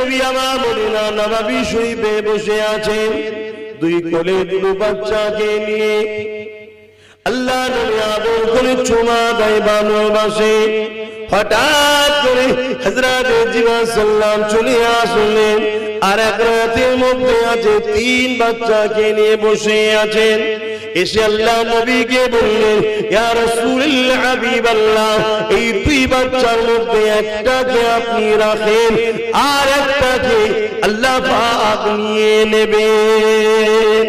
নবী আমার মদিনা নববী শরীফে বসে আছেন দুই কোলে দুটো বাচ্চাকে নিয়ে। আল্লাহ নবী আদর করে চুমা দেয় ভালোবাসে। হঠাৎ করে হযরত জিবরাইল সাল্লাম চলে আসলেন। আর এক রাতের মধ্যে আছে তিন বাচ্চাকে নিয়ে বসে আছেন। এসে আল্লাহ নবীকে বললেন, ইয়া রাসূলুল্লাহ হাবিবাল্লাহ, এই দুই বাচ্চার মধ্যে একটাকে আপনি রাখেন আর একটাকে আল্লাহ পাক নিয়ে নেবেন।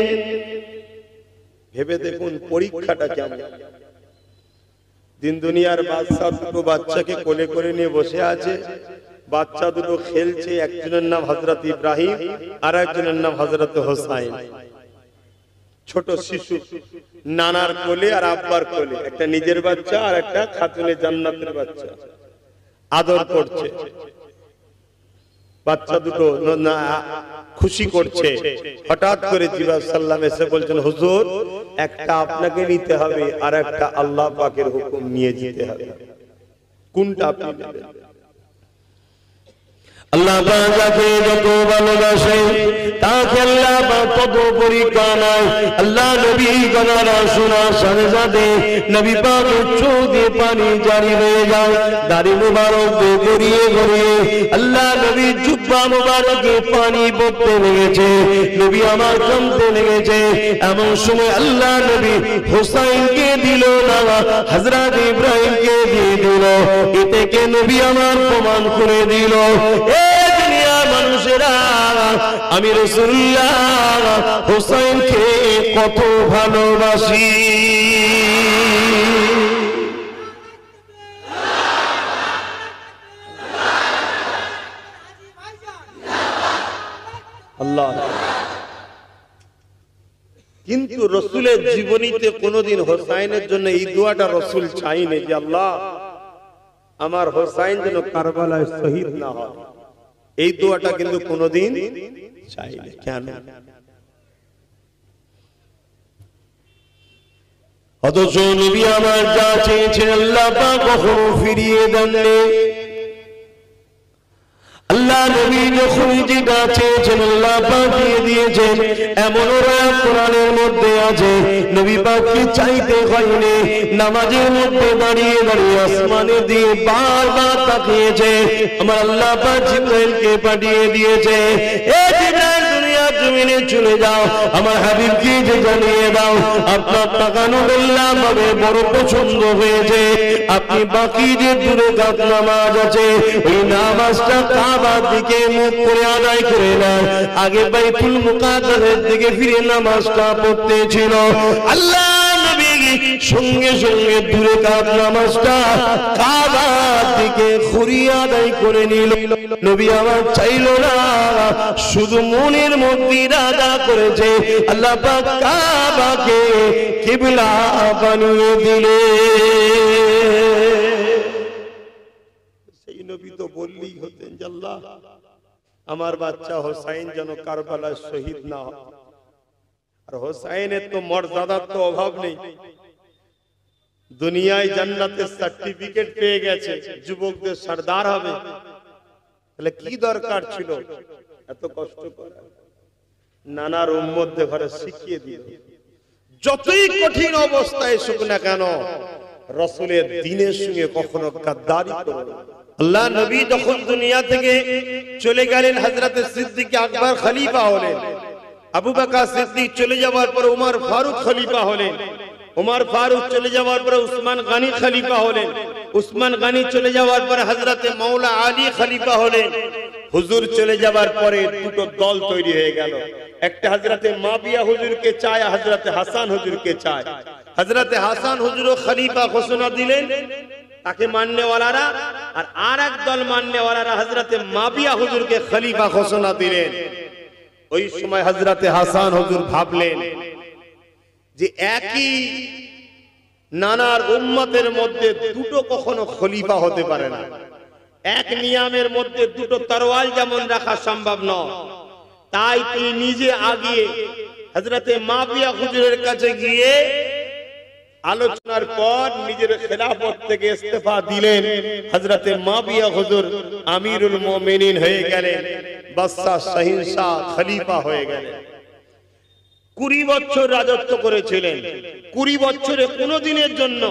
ভেবে দেখুন পরীক্ষাটা কেমন। দিন দুনিয়ার বাদশা দুটো বাচ্চাকে কোলে করে নিয়ে বসে আছে। বাচ্চা দুটো খেলছে, একজনের নাম হযরত ইব্রাহিম আর একজনের নাম হযরত হোসাইন। ছোট শিশু নানার কোলে আর আব্বার কোলে, একটা নিজের বাচ্চা আর একটা খাতুনে জান্নাতের বাচ্চা, আদর করছে। বাচ্চা দুটো খুশি করছে। হঠাৎ করে জিবরাইল সাল্লাম এসে বলছেন, হুজুর একটা আপনাকে নিতে হবে আর একটা আল্লাহ পাকের হুকুম নিয়ে যেতে হবে, কোনটা আপনি নেবেন? আল্লাহ পাক যাকে যত ভালোবাসে তাকে আল্লাহ পাক তত পরীক্ষা নাই। আল্লাহ নবী গলারা শোনার সাথে সাথে নবী পাক চোখ দিয়ে পানি জারি হয়ে যায়। দাড়ি মুবারক দিয়ে গড়িয়ে গড়িয়ে আল্লাহ নবী জুব্বা মুবারকে পানি পড়তে লেগেছে। নবী আমার কাঁদতে লেগেছে। এমন সময় আল্লাহ নবী হোসাইনকে দিল না, হযরত ইব্রাহিমকে দিয়ে দিল। এতে কে নবী আমার প্রমাণ করে দিল, মানুষেরা আমি রাসূলুল্লাহ হোসাইনকে কত ভালোবাসি। আল্লাহ। কিন্তু রাসূলের জীবনীতে কোনোদিন হোসাইনের জন্য এই দোয়াটা রাসূল চাইনি যে আল্লাহ আমার হোসাইন যেন কারবালায় শহীদ না হয়। এই দোয়াটা কিন্তু কোনোদিন চাইনি। কেন? অথচ নবী আমার যা চেয়েছেন আল্লাহ পাক কখনো ফিরিয়ে দেননি। আল্লাহ নবী যখন যেটা চেয়েছেন আল্লাহ পাক দিয়ে দিয়েছেন। এমন কোরআনের মধ্যে আছে নবী পাককে চাইতে হয়নি, নামাজের মধ্যে দাঁড়িয়ে দাঁড়িয়ে আসমানে দিয়ে বারবার তাকিয়েছে। আমার আল্লাহ পাক জিবরাইলকে পাঠিয়ে দিয়েছে, এ জিবরাইল দুনিয়ার জমিনে চলে যাও, আমার হাবিবকে যে জানিয়ে দাও আপনার তাকানো আল্লাহ পাকের বড় পছন্দ হয়েছে। আপনি বাকি যে দূরে রাত নামাজ আছে ওই নামাজটা কাবার দিকে মুখ করে আদায় করে নেন। আগে বাইতুল মুকাদ্দাসের দিকে ফিরে নামাজটা পড়তে ছিল। আল্লাহ নবী সঙ্গে সঙ্গে দূরে কাত নামাজটা কাবার দিকে ঘুরিয়ে আদায় করে নিল। নবী আমার চাইল না, শুধু মনের মধ্যে ইরাদা করেছে আল্লাহ পাক কাবাকে কিবলা বানিয়ে দিলে। সেই নবী তো বললেই হতেন যে আল্লাহ আমার বাচ্চা হোসাইন যেন কারবালায় শহীদ না হয়। আর হোসাইনের তো মর্যাদার তো অভাব নেই, দুনিয়ায় জান্নাতের সার্টিফিকেট পেয়ে গেছে, যুবকদের সরদার হবে। তাহলে কি দরকার ছিল এত কষ্ট করা? নানার উম্মতদের ঘরে শিখিয়ে দিল, যতই কঠিন অবস্থায় এসুক না কেন রাসূলের দ্বীনের সঙ্গে কখনো গাদ্দারি করবে না। আল্লাহ নবী যখন দুনিয়া থেকে চলে গেলেন, হযরত সিদ্দিক আকবর খলিফা হলেন। আবু বকর সিদ্দিক চলে যাওয়ার পর উমর ফারুক খলিফা হলেন। উমর ফারুক চলে যাওয়ার পর উসমান গনি খলিফা হলেন। উসমান গনি চলে যাওয়ার পর হযরত মাওলা আলী খলিফা হলেন। হুজুর চলে যাওয়ার পরে দুটো দল তৈরি হয়ে গেল। একটা হযরতে মাবিয়া হুজুরকে চায়, হযরতে হাসান হুজুরকে চায়। হযরতে হাসান হুজুরও খলিফা ঘোষণা দিলেন, তাকে মাননেওয়ালারা, আর এক দল মাননেওয়ালারা হযরতে মাবিয়া হুজুরকে খলিফা ঘোষণা দিলেন। ওই সময় হযরতে হাসান হুজুর ভাবলেন যে একই নানার উম্মতের মধ্যে দুটো কখনো খলিফা হতে পারে না। এক নিয়ামের মধ্যে দুটো তরোয়াল যেমন রাখা সম্ভব নয়। তাই তিনি নিজে আগিয়ে হযরতে মাবিয়া হুজুরের কাছে গিয়ে আলোচনার পর নিজের খেলাফত থেকে ইস্তেফা দিলেন। হযরতে মুআবিয়া হুজুর আমিরুল মুমিনিন হয়ে গেলেন, বাদশা শাহিনশাহ খলিফা হয়ে গেলেন। 20 বছর রাজত্ব করেছিলেন। 20 বছরে কোনদিনের জন্য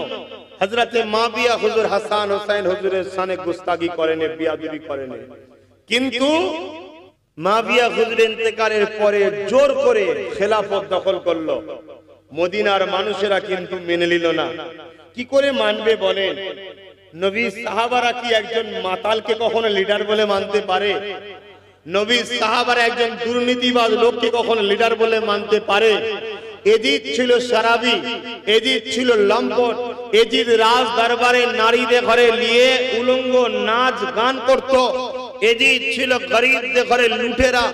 হযরতে মুআবিয়া হুজুর হাসান হোসেন হুজুরের শানে গুস্তাগি করেনি, বেয়াদবি করেনি। কিন্তু মুআবিয়া হুজুরের ইন্তেকালের পরে জোর করে খেলাফত দখল করলো। মদিনার মানুষেরা কিন্তু মেনে নিল না। কি করে মানবে বলেন? নবী সাহাবারা কি একজন মাতালকে কখনো লিডার বলে মানতে পারে? নবী সাহাবারা একজন দুর্নীতিবাজ লোককে কখনো লিডার বলে মানতে পারে? এজিদ ছিল সারাবি, এজিদ ছিল লম্পট, এজিদ রাজ দরবারে নারীদের ঘরে নিয়ে উলঙ্গ নাচ গান করত। এজিদ ছিল গরিবদের ঘরে লুটেরা,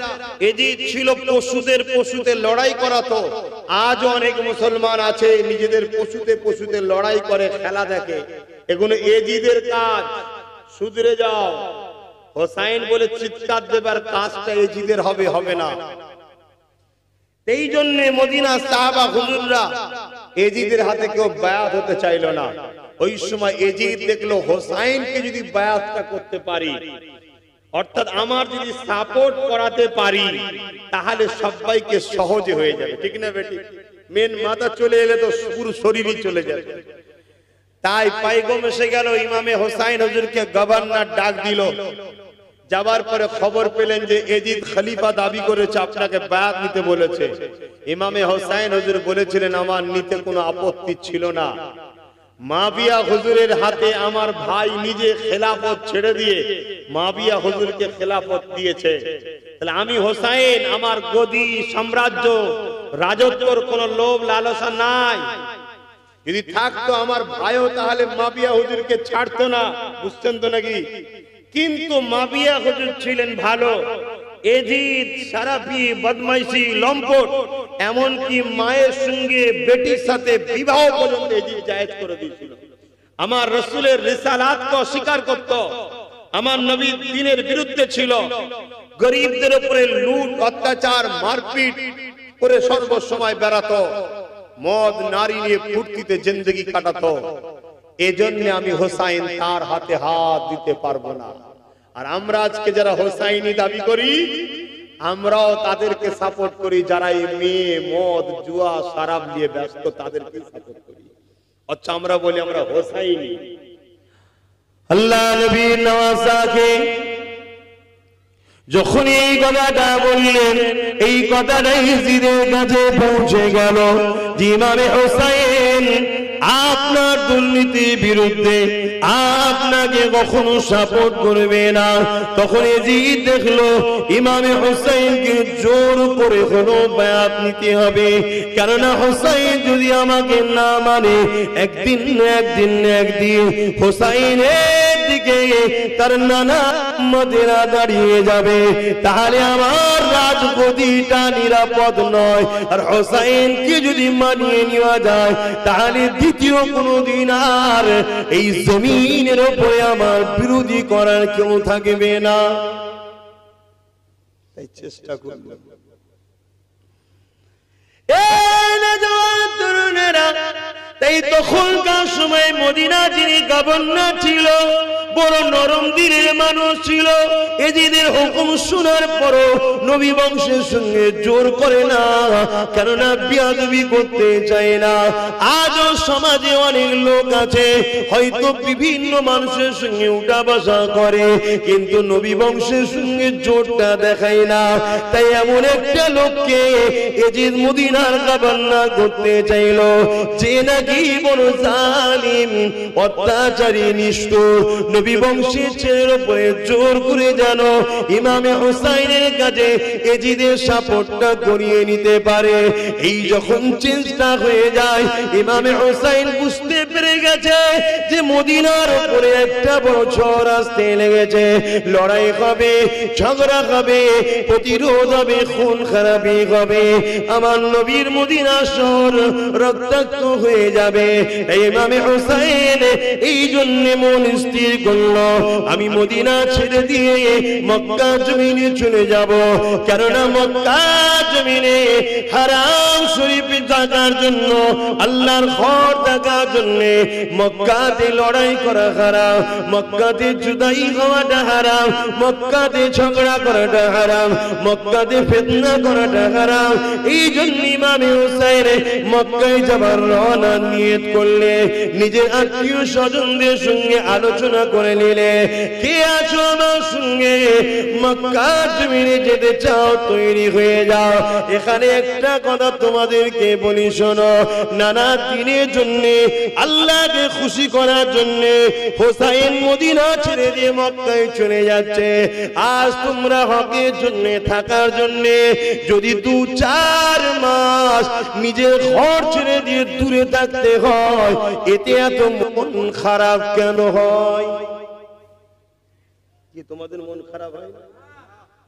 এজিদ ছিল পশুতে লড়াই করাতো। আজও অনেক মুসলমান আছে নিজেদের পশুতে লড়াই করে, খেলা দেখে। এগুলো এজিদের কাজ, শুধরে যাও। হোসাইন বলে চিৎকার দেবার কাজটা এজিদের হবে না। এই জন্য মদিনা সাহাবা হুজুররা এজিদের হাতে কেউ বায়াত হতে চাইল না। ওই সময় এজিদ দেখলো হোসাইনকে যদি বায়াতটা করতে পারি, অর্থাৎ আমার যদি সাপোর্ট করাতে পারি, তাহলে সবাইকে সহজে হয়ে যাবে। ঠিক না বেটি? মেন মাথা চলে এলে তো পুরো শরীরই চলে যাবে। তাই পাইগম এসে গেল, ইমামে হোসাইন হুজুরকে গভর্নর ডাক দিল। যাবার পরে খবর পেলেন যে এজিদ খলিফা দাবি করেছে, আপনাকে বায়াত নিতে বলেছে। ইমামে হোসাইন হুজুর বলেছিলেন আমার নিতে কোনো আপত্তি ছিল না। মুআবিয়া হুজুরের হাতে আমার ভাই নিজে খেলাফত ছেড়ে দিয়ে মুআবিয়া হুজুরকে খেলাফত দিয়েছে। তাহলে আমি হোসাইন, আমার গদি, সাম্রাজ্য, রাজত্বর কোনো লোভ লালসা নাই। যদি থাকতো আমার ভাইও তাহলে মুআবিয়া হুজুরকে ছাড়তো না। বুঝছেন তো নাকি? কিন্তু মুআবিয়া হুজুর ছিলেন ভালো। এজিদ সারাফি, বদমাইশি, লম্পট, এমনকি মায়ের সঙ্গে বেটির সাথে বিবাহ পর্যন্ত এজিদ জায়েজ করে দিয়েছিল। আমার রাসূলের রিসালাতকে অস্বীকার করত, আমার নবীর দ্বীনের বিরুদ্ধে ছিল। গরিবদের উপরে লুট, অত্যাচার, মারপিট করে সর্বসময় বেড়াতো। মদ নারী নিয়ে ফুর্তিতে জিন্দেগি কাটাতো। এজন্য আমি হোসাইন তার হাতে হাত দিতে পারবো না। আর আমরা আজকে যারা হোসাইনি দাবি করি, আমরাও তাদেরকে সাপোর্ট করি যারা এই মেয়ে, মদ, জুয়া, শরাব নিয়ে ব্যস্ত, তাদেরকে সাপোর্ট করি। আচ্ছা, আমরা বলি আমরা হোসাইনি। আল্লাহ নবীর নওয়াজাকে যখন এই কথাটা বললেন, এই কথাটাই ইয়াজিদের কাছে পৌঁছে গেল যে ইমামে হোসাইন আপনার দুর্নীতির বিরুদ্ধে আপনাকে কখনো সাপোর্ট করবে না। তখন ইয়াজিদ দেখলো ইমামে হোসাইনকে জোর করে কোনো বায়াত নিতে হবে, কেননা হোসাইন যদি আমাকে না মানে একদিন হোসাইনের দিকে তার নানা মদেরা দাঁড়িয়ে যাবে, তাহলে আমার রাজগদিটা নিরাপদ নয়। আর হোসাইনকে যদি মানিয়ে নেওয়া যায়, তাহলে দ্বিতীয় কোনদিন আর এই জমিনের উপরে আমার বিরোধী করার কেউ থাকবে না। তাই চেষ্টা করব। তাই তখনকার সময় মদিনা যিনি গভর্নর ছিল, বড় নরম দিলের মানুষ ছিল। এজিদের হুকুম শোনার পরও নবী বংশের সঙ্গে জোর করে না, কেননা বিয়াদবি করতে চায় না। আজও সমাজে অনেক লোক আছে হয়তো বিভিন্ন মানুষের সঙ্গে উঠা বসা করে, কিন্তু নবী বংশের সঙ্গে জোরটা দেখায় না। তাই এমন একটা লোককে এজিদ মদিনার গভর্নর করতে চাইল, যে নাকি বড় জালিম, অত্যাচারী, নিষ্ঠুর। নবী বংশের ছেলের উপরে জোর করে যেন ইমামে হোসাইনের কাছে এজিদের সাপোর্টটা করিয়ে নিতে পারে। এই যখন চেষ্টা হয়ে যায়, ইমামে হোসাইন বুঝতে পেরে গেছে যে মদিনার উপরে একটা বড় ঝড় আসতে লেগেছে। লড়াই হবে, ঝগড়া হবে, প্রতিরোধ হবে, খুন খারাপি হবে। আমার নবীর মদিনা শহর রক্তাক্ত হয়ে যাবে। ইমামে হোসাইন এই জন্য মন স্থির করলো আমি মদিনা ছেড়ে দিয়ে মক্কা জমিনে চলে যাব, কেননা মক্কা জমিনে হারাম শরীফ থাকার জন্য, আল্লাহর ঘর থাকার জন্য মক্কাতে লড়াই করা হারাম, মক্কাতে জুদাই হওয়াটা হারাম, মক্কাতে ঝগড়া করাটা হারাম, মক্কাতে ফিতনা করাটা হারাম। এই জন্য ইমাম হুসাইন মক্কায় যাবার রওনা নিয়ত করলে নিজের আত্মীয় স্বজনদের সঙ্গে আলোচনা করে নিলে, কে আছো আমার সঙ্গে মক্কা জমিনে যেতে চাও তৈরি হয়ে যাও। এখানে একটা কথা তোমাদেরকে বলি শোনো, নানা দিনের জন্য আল্লাহকে খুশি করার জন্য হুসাইন মদিনা ছেড়ে দিয়ে মক্কায় চলে যাচ্ছে। আজ তোমরা হকের জন্য থাকার জন্য যদি 2-4 মাস নিজের ঘর ছেড়ে দিয়ে দূরে থাকতে হয়, এতে এত মন খারাপ কেন হয়? কি তোমাদের মন খারাপ হয় না?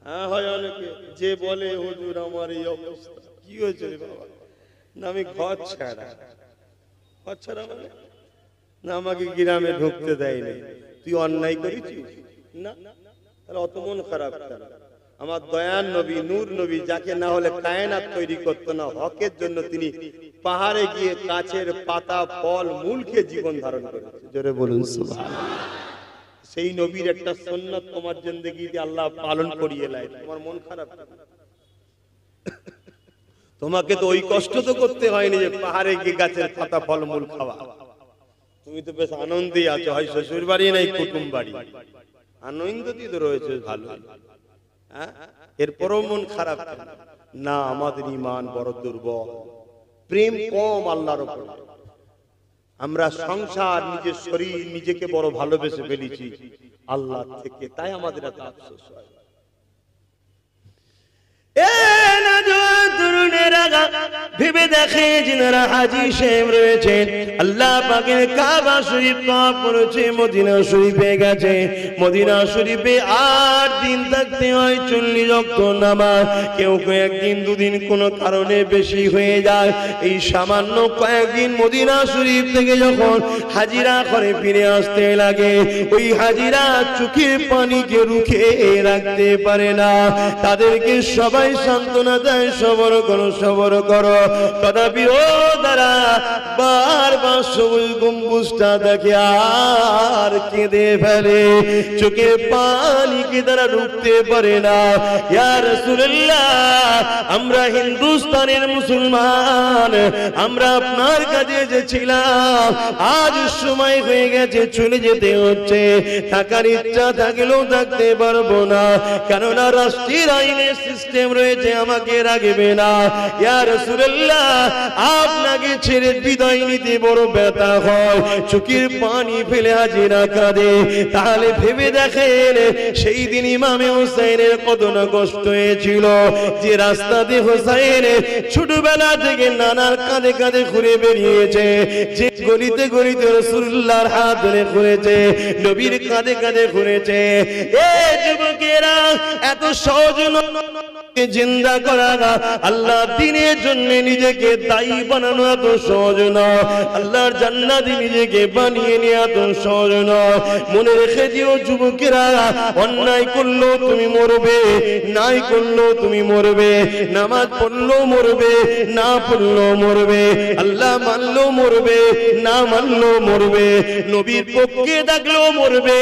হ্যাঁ হয় অনেকে, যে বলে হুজুর আমার এই অবস্থা, কি হয়েছে রে বাবা? না আমি ঘর ছাড়া, ঘর ছাড়া মানে না আমাকে গ্রামে ঢুকতে দেয়নি, তুই অন্যায় করেছিস না, তাহলে অত মন খারাপ কেন? আমার দয়ার নবী নূর নবী, যাকে না হলে কায়নাত তৈরি করতো না, হকের জন্য তিনি পাহাড়ে গিয়ে গাছের পাতা ফল মূল খেয়ে জীবন ধারণ করেছে। জোরে বলুন সুবহানাল্লাহ। সেই নবীর একটা সুন্নাত তোমার জিন্দেগিতে আল্লাহ পালন করিয়ে লাই, তোমার মন খারাপ কেন? তোমাকে তো ওই কষ্ট তো করতে হয়নি যে পাহাড়ে গিয়ে গাছের পাতা ফল মূল খাওয়া। তুমি তো বেশ আনন্দে আছো, হয় শ্বশুর বাড়ি নাই কুটুম বাড়ি, আনন্দই তো রয়েছে ভালো। এরপরও মন খারাপ না? আমাদের ঈমান বড় দুর্বল, প্রেম কম আল্লাহর উপর। আমরা সংসার, নিজের শরীর, নিজেকে বড় ভালোবেসে ফেলেছি আল্লাহ থেকে, তাই আমাদের এত আফসোস হয়। ভেবে দেখে যিনারা হাজী সাহেব রয়েছেন, আল্লাহ পাকের কাবা শরীফ তওয়াফ করেছে, মদিনা শরীফে গেছে, মদিনা শরীফে 8 দিন থাকতে হয়, 40 ওয়াক্ত নামাজ, কেউ কয়েকদিন 2 দিন কোনো কারণে বেশি হয়ে যায়। এই সামান্য কয়েকদিন মদিনা শরীফ থেকে যখন হাজিরা করে ফিরে আসতে লাগে, ওই হাজিরা চোখের পানিকে রুখে রাখতে পারে না, তাদেরকে সবাই সান্ত্বনা দেয়, সবর করো সবর করো। তথাপি ও তারা বারবার সবুজ গম্বুজটা দেখে আর কেঁদে ফেলে, চোখে পানিকে তারা রুখতে পারে না। ইয়া রাসূলুল্লাহ, আমরা হিন্দুস্তানের মুসলমান, আমরা আপনার কাছে এসেছিলাম, আজ সময় হয়ে গেছে, চলে যেতে হচ্ছে, থাকার ইচ্ছা থাকলেও থাকতে পারবো না, কেননা রাষ্ট্রের আইনের সিস্টেম রয়েছে, আমাকে রাখবে না। ইয়া রাসূলুল্লাহ, আপনাকে ছেড়ে বিদায় নিতে বড় ব্যথা হয়, চোখের পানি ফেলে হাজিরা কাঁদে। তাহলে ভেবে দেখেন সেই দিন ইমামে হুসাইনের কত না কষ্ট হয়েছিল, যে রাস্তাতে হুসাইন ছোটবেলা থেকে নানার কাঁধে কাঁধে ঘুরে বেরিয়েছে, যে গলিতে গলিতে রাসূলুল্লাহর হাত ধরে ঘুরেছে, নবীর কাঁধে কাঁধে ঘুরেছে। এ যুবকেরা, এত সহজ জিন্দা করা, আল্লাহ দ্বীনের জন্য নিজেকে দায়ী বানানো এত সহজ না, আল্লাহর জান্নাতে নিজেকে বানিয়ে নেওয়া এত সহজ না। মনে রেখে দিও যুবকেরা, অন্যায় করলো তুমি মরবে, নাই করলো তুমি মরবে, নামাজ পড়লো মরবে, না পড়লো মরবে, আল্লাহ মানলো মরবে, না মানলো মরবে, নবীর পক্ষে থাকলো মরবে,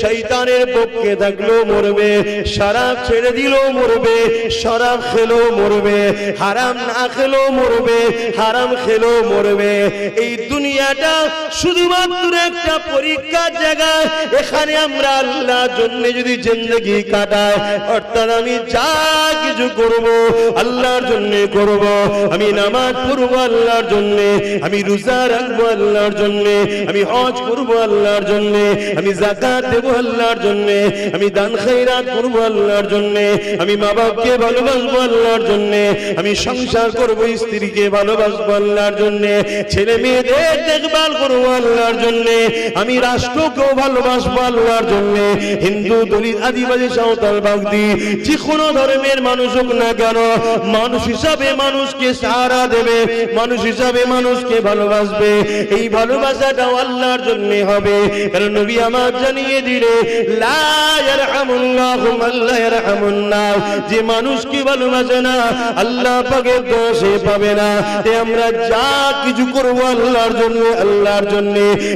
শয়তানের পক্ষে থাকলো মরবে, শরাব ছেড়ে দিলো মরবে, শরাব খেলো মরবে, হারাম না খেলো মরবে, হারাম খেলো মরবে। এই দুনিয়াটা শুধুমাত্র একটা পরীক্ষার জায়গা, এখানে আমরা আল্লাহর জন্য যদি জিন্দেগি কাটাই, অর্থাৎ আমি যা কিছু করব আল্লাহর জন্য করব, আমি নামাজ পড়বো আল্লাহর জন্য, আমি রোজা রাখবো আল্লাহর জন্য, আমি হজ করবো আল্লাহর জন্য, আমি যাকাত দেবো আল্লাহর জন্য, আমি দান খয়রাত করবো আল্লাহর জন্য, আমি মা বাপকে ভালোবাসবো আল্লাহর জন্য, আমি সংসার করবো স্ত্রীকে ভালোবাসবো আল্লাহর জন্য, ছেলে মেয়েদের দেখভাল করবো আল্লাহর জন্য, আমি রাষ্ট্রকেও ভালোবাসবো আল্লাহর জন্য। হিন্দু, দলিত, আদিবাসী, সাঁওতাল, বাগদি, যে কোনো ধর্মের মানুষ হোক না কেন, মানুষ হিসাবে মানুষকে সাহারা দেবে, মানুষ হিসাবে মানুষকে ভালোবাসবে। এই ভালোবাসাটাও আল্লাহর জন্য হবে, কারণ নবী আমার জানিয়ে দিলে লা ইয়ারহামুল্লাহু মান লা ইয়ারহামুন নাস, যে মানুষকে ভালোবাসে না আল্লাহ পাকের দয়া সে পাবে না। তাই আমরা যা কিছু করব আল্লাহর জন্য, আল্লাহর জন্য।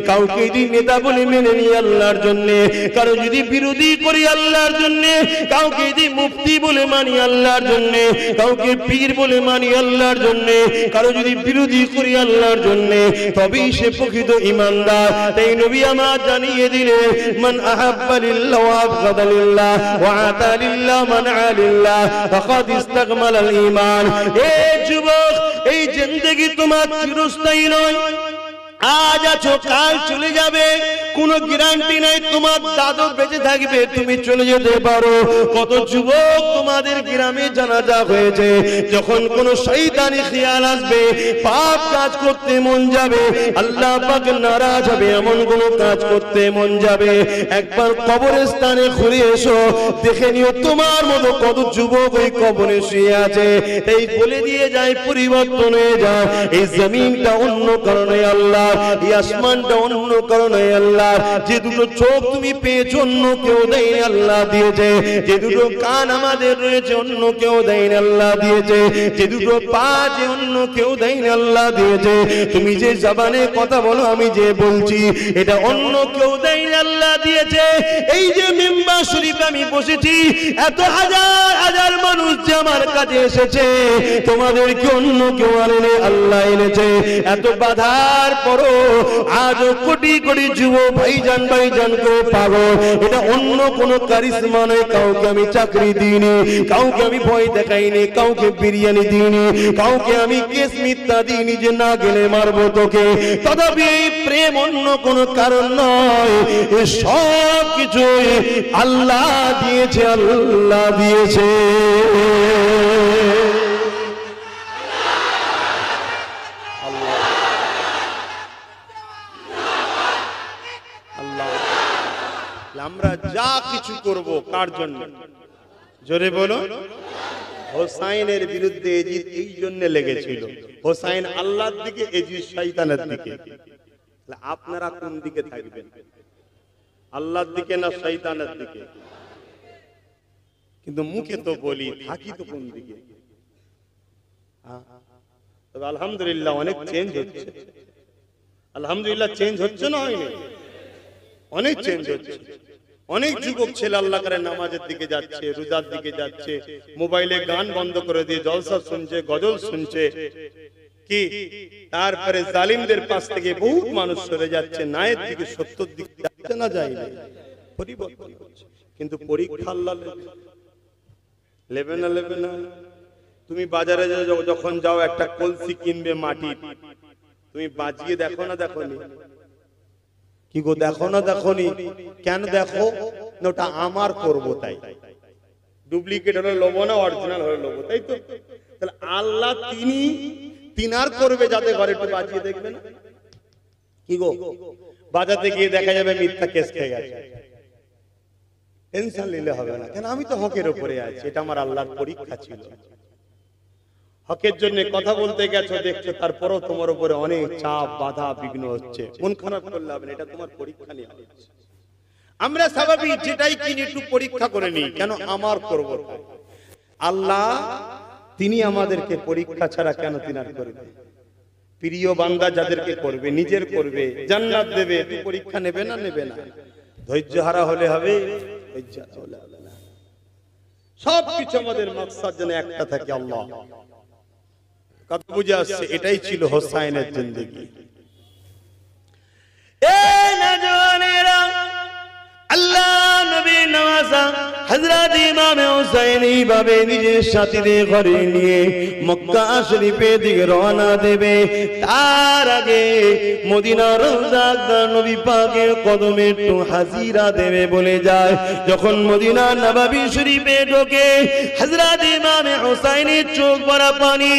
কাউকে যদি নেতা বলে মেনে নিই আল্লাহর জন্য, কারো যদি বিরোধী করি আল্লাহর জন্য, কাউকে যদি মুফতি বলে মানি আল্লাহর জন্য, কাউকে পীর বলে মানি আল্লাহর জন্য, কারো যদি বিরোধী করি আল্লাহর জন্য, তবেই সে প্রকৃত ঈমানদার। তাই নবী আমার জানিয়ে দিলে মান আহাব্বা লিল্লাহ ওয়া আবগাদা লিল্লাহ ওয়া আতা লিল্লাহ মান আলিল্লাহ ফাকাদ ইসতাকমালাল ঈমান। এই যুবক, এই জিন্দেগি তোমার চিরস্থায়ী নয়, আজ আছো কাল চলে যাবে, কোনো গ্যারান্টি নাই তোমার দাদু বেঁচে থাকবে তুমি চলে যেতে পারো। কত যুবক তোমাদের গ্রামে জানাজা হয়েছে, যখন কোন শয়তানি খেয়াল আসবে, পাপ কাজ করতে মন যাবে, আল্লাহ পাক নারাজ হবে এমন কোন কাজ করতে মন যাবে, একবার কবরস্থানে ঘুরে এসো, দেখে নিও তোমার মতো কত যুবক ওই কবরে শুয়ে আছে। এই বলে দিয়ে যায় পরিবর্তন হয়ে যায়। এই জমিনটা অন্য কারণে আল্লাহ, এই আসমানটা অন্য কারণে আল্লাহ। যে দুটো চোখ তুমি পেয়েছো অন্য কেউ দেয়নি, আল্লাহ দিয়েছে। যে দুটো কান আমাদের রয়েছে অন্য কেউ দেয়নি, আল্লাহ দিয়েছে। যে দুটো পা যে অন্য কেউ দেয়নি, আল্লাহ দিয়েছে। তুমি যে জবানে কথা বলো, আমি যে বলছি, এটা অন্য কেউ দেয়নি, আল্লাহ দিয়েছে। এই যে মিম্বার শরীফে আমি বসেছি, এত হাজার হাজার মানুষ যে আমার কাছে এসেছে, তোমাদেরকে অন্য কেউ আনেনি, আল্লাহ এনেছে। এত বাধার পরও আজও কোটি কোটি যুব ভাইজান ভাইজান করে পাগল। এটা অন্য কোন কারিশমা নয়। কাউকে আমি চাকরি দিইনি, কাউকে আমি ভয় দেখাইনি, কাউকে বিরিয়ানি দিইনি, কাউকে আমি কেস মিথ্যা দিইনি যে না গেলে মারবো তোকে। তথাপি এই প্রেম অন্য কোন কারণ নয়, এ সব কিছুই আল্লাহ দিয়েছে, আল্লাহ দিয়েছে। আমরা যা কিছু করব কার জন্য? জোরে বলো। হোসাইনের বিরুদ্ধে এজিদ এই জন্য লেগেছিল, হোসাইন আল্লাহর দিকে, এজিদ শয়তানের দিকে। আপনারা কোন দিকে থাকবেন? আল্লাহর দিকে না শয়তানের দিকে? কিন্তু মুখে তো বলি, থাকি তো কোন দিকে? তবে আলহামদুলিল্লাহ অনেক চেঞ্জ হচ্ছে। আলহামদুলিল্লাহ চেঞ্জ হচ্ছে না? হয়নি? অনেক চেঞ্জ হচ্ছে। অনেক যুবক ছেলে আল্লাহ করে নামাজের দিকে যাচ্ছে, রোজার দিকে যাচ্ছে, মোবাইলে গান বন্ধ করে দিয়ে জলসা শুনছে, গজল শুনছে। কি তারপরে জালিমদের পাশ থেকে বহু মানুষ সরে যাচ্ছে, ন্যায়ের দিকে, সত্যের দিকে যাচ্ছে না, যায় না, পরিবর্তন হচ্ছে। কিন্তু পরীক্ষা আল্লাহ লেবে না, লেবে না। তুমি বাজারে যখন যাও, একটা কলসি কিনবে মাটির, তুমি বাজিয়ে দেখো না, দেখো নি? কি গো, দেখো না, দেখনি? কেন দেখো না? ওটা আমার করবো তাই। ডুপ্লিকেট হলে লোবো না, অরিজিনাল হলে লোবো, তাই তো? তাহলে আল্লাহ তিনার করবে, যাতে ঘরে একটু বাজিয়ে দেখবে না। কি গো, বাজাতে গিয়ে দেখা যাবে মিথ্যা কেস খেয়ে গেছে, টেনশন নিলে হবে না। কেন? আমি তো হকের উপরে আছি, এটা আমার আল্লাহর পরীক্ষা ছিল। হকের জন্য কথা বলতে গেছো, দেখছো তারপরও তোমার উপরে অনেক চাপ, বাধা, বিঘ্ন হচ্ছে, মন খারাপ করলে হবে না, এটা তোমার পরীক্ষা নিয়ে হচ্ছে। আমরা স্বাভাবিক যেটাই কিনি একটু পরীক্ষা করে নিই, কেন? আমার করব তাই। আল্লাহ তিনি আমাদেরকে পরীক্ষা ছাড়া কেন তিনার করবে? প্রিয় বান্দা যাদেরকে করবে, নিজের করবে, জান্নাত দেবে, তুই পরীক্ষা নেবে না? নেবে না। ধৈর্য হারা হলে হবে? ধৈর্য হারা হলে হবে না। সবকিছু আমাদের মাকসাদ যেন একটা থাকে, আল্লাহ। কত বুঝে আসছে? এটাই ছিল হোসাইনের জিন্দেগি। আল্লাহ নবী নওয়াজা হযরত ইমাম হুসাইন এইভাবে নিজের সাথীদের ঘরে নিয়ে মক্কা শরীফের দিকে রওনা দেবে। তার আগে মদিনার রওজাদার নবী পাকের কদমে একটু হাজিরা দেবে বলে যায়। যখন মদিনা নববী শরীফে ঢোকে হযরত ইমাম হুসাইনের চোখ ভরা পানি,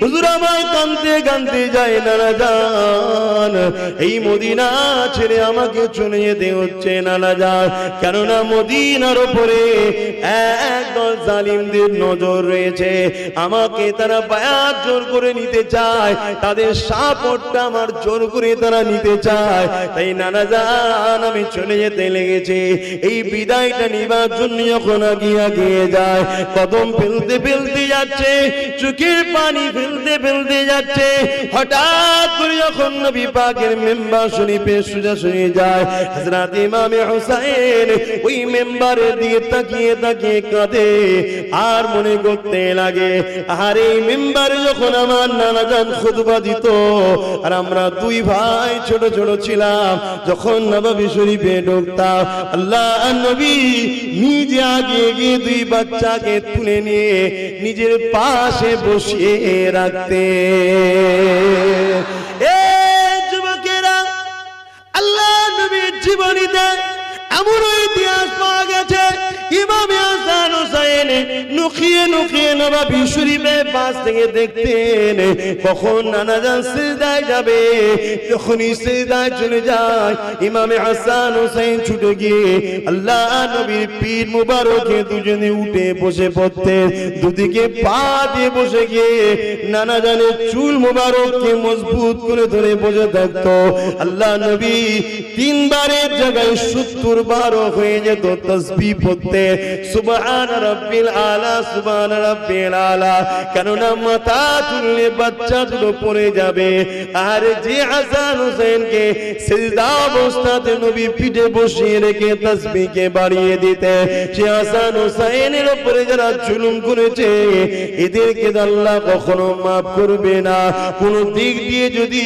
হুজুর আমার কাঁদতে কাঁদতে যায়, নানা জান এই মদিনা ছেড়ে আমাকে চলে যেতে হচ্ছে নানা জান, কেননা মদিনার উপরে একদল জালিমদের নজর রয়েছে, আমাকে তারা বায়াত জোর করে নিতে চায়, তাদের সাপোর্টটা আমার জোর করে তারা নিতে চায়, তাই নানা জান আমি চলে যেতে লেগেছে। এই বিদায়টা নিবার জন্য যখন আগিয়ে যায়, কদম ফেলতে ফেলতে যাচ্ছে, চোখের পানি ফেলতে ফেলতে যাচ্ছে, হঠাৎ করে যখন নবী পাকের মেম্বার শরীফে সোজাসুজি যায়, হযরত ইমাম হুসাইন ওই মেম্বারের দিকে তাকিয়ে তাকিয়ে কাঁদে আর মনে করতে লাগে, আর এই মেম্বারে যখন আমার নানা জান খুতবা দিত আর আমরা দুই ভাই ছোট ছোট ছিলাম, যখন নববী শরীফে ঢুকতাম আল্লাহ নবী নিজে আগে গিয়ে দুই বাচ্চাকে তুলে নিয়ে নিজের পাশে বসিয়ে রাখতে। এ যুবকেরা, আল্লাহ নবীর জীবনীতে এমন ইতিহাস পাওয়া গেছে, ইমাম হাসান হুসাইন নুকিয়ে নুকিয়ে নববী শরীফের পাশ থেকে দেখতেন কখন নানা জান সিজদায় যাবে। যখনই সিজদায় চলে যায় ইমাম হাসান হুসাইন ছুটে গিয়ে আল্লাহ নবীর পিঠ মুবারকে দুজনে উঠে বসে পড়তেন, দুদিকে পা দিয়ে বসে গিয়ে নানা জানের চুল মুবারককে মজবুত করে ধরে বসে থাকতো। আল্লাহ নবী তিনবারের জায়গায় 70 বার হয়ে যেত তাসবিহ পড়তে, সুবহান রাব্বিল আলা সুবহান রাব্বিল আলা, কেননা মাথা তুললে বাচ্চা দুটো পড়ে যাবে। আর যে হাসান হুসাইনকে সিজদা অবস্থাতে নবী পিঠে বসিয়ে রেখে তাসবিহকে বাড়িয়ে দিতে, সে হাসান হুসাইনের উপরে যারা জুলুম করেছে এদেরকে আল্লাহ কখনো মাফ করবে না। কোন দিক দিয়ে যদি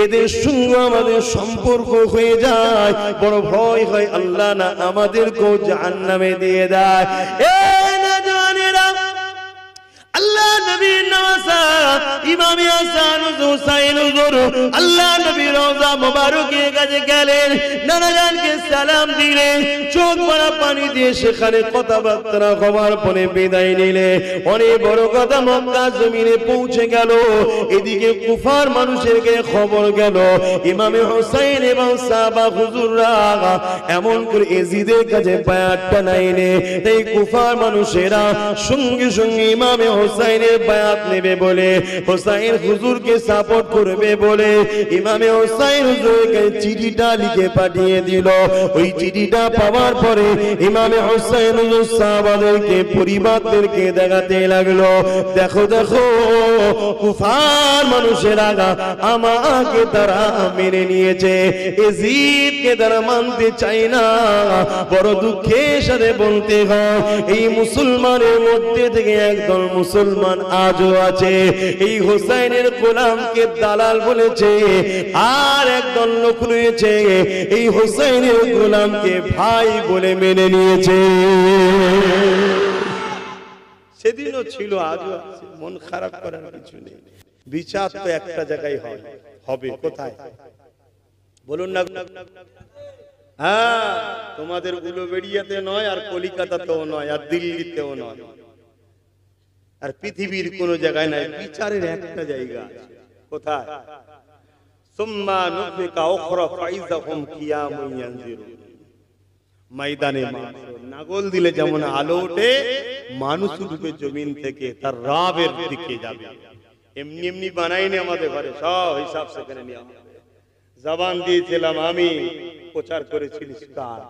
এদের সঙ্গে আমাদের সম্পর্ক হয়ে যায় বড় ভয় হয় আল্লাহ না আমাদেরকেও জাহান্নামে দিয়ে দেয়। এই না জানেরা আল্লাহ নবীর নওয়াজা ইমাম হাসান হুসাইন হুজুর আল্লাহ নবীর রওজা মোবারকের কাছে গেলেন, নানা জানকে সালাম দিলেন, চোখ ভরা পানি দিয়ে সেখানে কথাবার্তা হওয়ার পরে বিদায় নিলে অনেক বড় কথা মক্কা জমিনে পৌঁছে গেল। এদিকে কুফার মানুষেরকে খবর গেল ইমাম হুসাইন এবং সাহাবা হুজুররা এমন করে এজিদের কাছে বায়াতটা নাইনে, তাই কুফার মানুষেরা সঙ্গে সঙ্গে ইমাম হুসাইনের বায়াত নেবে বলে, হুসাইন হুজুরকে সাপোর্ট করবে বলে ইমাম হুসাইন হুজুরকে চিঠিটা লিখে পাঠিয়ে দিল। ওই চিঠিটা পাওয়ার পরে ইমাম হুসাইন হুজুর সাহাবাদেরকে পরিবারদেরকে দেখাতে লাগলো, দেখো দেখো কুফার মানুষেরা আমাকে তারা মেনে নিয়েছে, এজিদকে তারা মানতে চায় না। বড় দুঃখের সাথে বলতে হয় এই মুসলমানের মধ্যে থেকে একদল মুসলমান আজও আছে এই হুসাইনের গোলামকে দালাল বলেছে, আর একদল লোক রয়েছে এই হুসাইনের গোলামকে ভাই বলে মেনে নিয়েছে। সেদিনও ছিল, আজও আছে, মন খারাপ করার কিছু নেই। বিচার তো একটা জায়গায় হয়, হবে কোথায় বলুন না? হ্যাঁ, তোমাদের উলুবেড়িয়াতে নয়, আর কলিকাতাতেও নয়, আর দিল্লিতেও নয়, আর পৃথিবীর কোন জায়গায় নাই। বিচারের একটা জায়গা আছে, কোথায়? সুম্মা নুফিকা উখরা ফাইযাহুম কিয়ামুন ইয়ানজিরুন, ময়দানে মাহশর। নাগল দিলে যেমন আলো ওঠে, মানুষ উঠবে জমিন থেকে তার রবের দিকে যাবে। এমনি এমনি বানাইনি আমাদের ঘরে, সব হিসাব সেখানে নিয়ে হবে। জবান দিয়েছিলাম আমি, প্রচার করেছিলিস কার?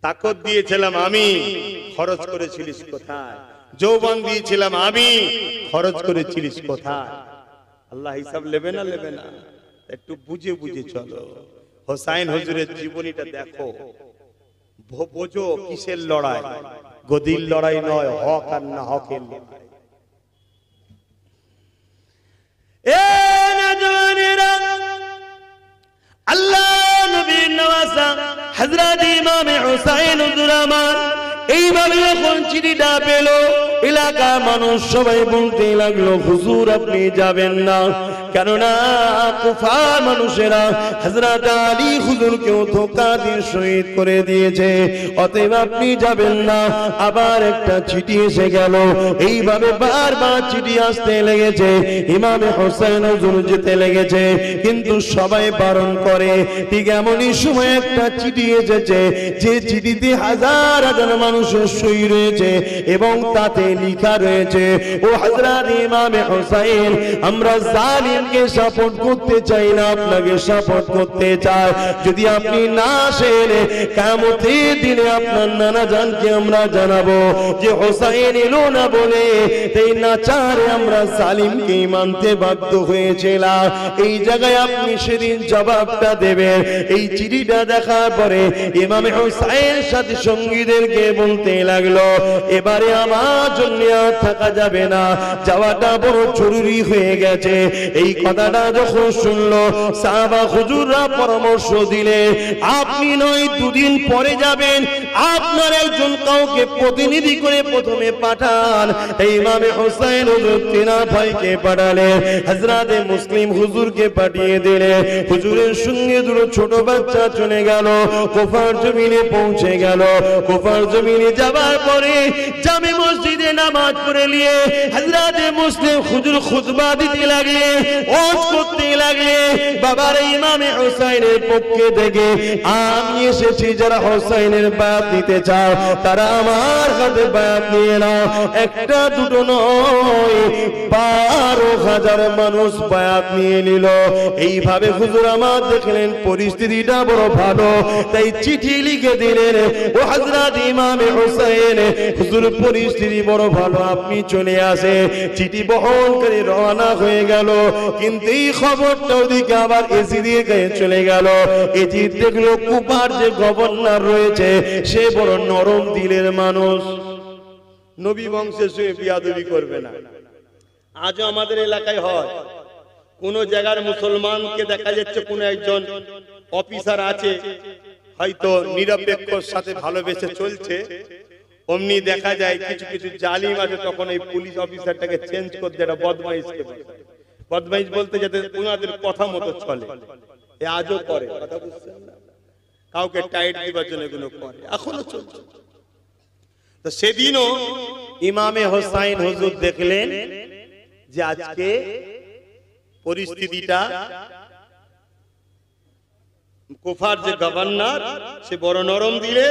তাকত দিয়েছিলাম আমি, খরচ করেছিলিস কোথায়? যৌবন দিয়েছিলাম আমি, খরচ করেছিলিস কোথায়? আল্লাহ হিসাব নেবে না? নেবে না? একটু বুঝে বুঝে চলো। হোসাইন হুজুরের জীবনীটা দেখো, বোঝো কিসের লড়াই, গদির লড়াই নয়, হক আর না হকের লড়াই। আল্লাহ নবীর নওয়াজা হযরত ইমাম হুসাইন হুজুর আমার এইভাবে যখন চিঠিটা পেল এলাকার মানুষ সবাই বলতে লাগলো হুজুর আপনি যাবেন না, কেননা কুফার মানুষেরা হযরত আলী হুজুরকেও ধোঁকা দিয়ে শহীদ করে দিয়েছে, অতএব আপনি যাবেন না। আবার একটা চিঠি এসে গেল, এইভাবে বারবার চিঠি আসতে লেগেছে, ইমামে হোসেন হুজুর যেতে লেগেছে, কিন্তু সবাই বারণ করে। ঠিক এমনই সময় একটা চিঠি এসেছে, যে চিঠিতে হাজার হাজার মানুষের সই রয়েছে এবং তাতে লেখা রয়েছে, ও হযরত ইমামে হোসেন, আমরা জালিমকে সাপোর্ট করতে চাই না, আপনাকে সাপোর্ট করতে চাই। যদি আপনি না আসেন, কিয়ামতের দিনে আপনার নানা জানকে আমরা জানাবো যে হোসেন এলো না বলে এই নাচারে আমরা জালিমকে মানতে বাধ্য হয়েছিলাম। এই জায়গায় আপনি সেদিন জবাবটা দেবেন। এই চিঠিটা দেখার পরে ইমামে হোসেন সাথী সঙ্গীদেরকে বলতে লাগলো, এবারে আমার জন্য আর থাকা যাবে না, যাওয়াটা বড় জরুরি হয়ে গেছে। এই কথাটা যখন শুনলো সাহাবা হুজুররা পরামর্শ দিলে, আপনি নয় দুদিন পরে যাবেন, আপনার একজন কাউকে প্রতিনিধি করে প্রথমে পাঠান। এই ইমামে হোসেন হুজুর তিনার ভাইকে পাঠালেন, হযরতে মুসলিম হুজুরকে পাঠিয়ে দিলে। হুজুরের সঙ্গে দুটো ছোট বাচ্চা চলে গেল, কুফার জমিনে পৌঁছে গেল। কুফার জমিনে যাবার পরে জামে মসজিদে নামাজ পড়ে নিয়ে হযরতে মুসলিম হুজুর খুতবা দিতে লাগলে, ওয়াজ করতে লাগলে, বাবার ইমামে হোসেনের পক্ষে থেকে আমি এসেছি, যারা হোসেনের বায়াত নিতে চাও তারা আমার হাতে বায়াত নিয়ে নাও। একটা দুটো নয়, 12,000 মানুষ বায়াত নিয়ে নিল। এইভাবে হুজুর আমার দেখলেন পরিস্থিতিটা বড় ভালো, তাই চিঠি লিখে দিলেন, ও হযরত ইমামে হোসেন, হুজুর পরিস্থিতি বড় ভালো, আপনি চলে আসে। চিঠি বহন করে রওনা হয়ে গেল, কিন্তু এই খবরটা ওদিকে আবার এজিদের গায়ে চলে গেল। এজিদ দেখলো কুফার যে গভর্নর রয়েছে সে বড় নরম দিলের মানুষ, নবী বংশে সে বিয়াদবি করবে না। আজও আমাদের এলাকায় হয়, কোন জায়গার মুসলমানকে দেখা যাচ্ছে কোন একজন অফিসার আছে, হয়তো নিরপেক্ষর সাথে ভালোবেসে চলছে, অমনি দেখা যায় কিছু কিছু জালিম আছে, তখন এই পুলিশ অফিসারটাকে চেঞ্জ করতে, একটা বদমাইশকে বদমাইশ বলতে যাতে ওনাদের কথা মতো চলে। এ আজও করে, কথা বুঝছেন না? কাউকে টাইট দিবার জন্য এগুলো করে, এখনো চলছে। তো সেদিনও ইমামে হোসেন হুজুর দেখলেন যে আজকে পরিস্থিতিটা, কুফার যে গভর্নর সে বড় নরম দিলে,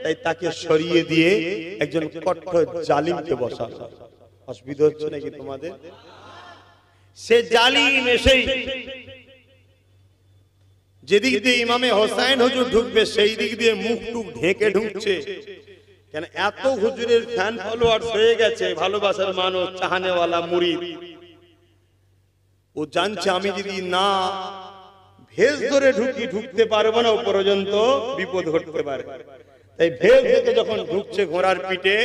তাই তাকে সরিয়ে দিয়ে একজন কট্টর জালিমকে বসালো। অসুবিধা হচ্ছে নাকি তোমাদের? সে জালিম এসেই যেদিক দিয়ে ইমামে হোসেন হুজুর ঢুকবে সেই দিক দিয়ে মুখ টুক ঢেকে ঢুকছে। কেন এত হুজুরের ফ্যান ফলোয়ার্স হয়ে গেছে, ভালোবাসার মানুষ, চাহানেওয়ালা মুরিদ। ও জানছে আমি যদি না ভেজ ধরে ঢুকতে পারবো না, ও পর্যন্ত বিপদ ঘটতে পারে। তাই ভেজ থেকে যখন ঢুকছে ঘোড়ার পিঠে,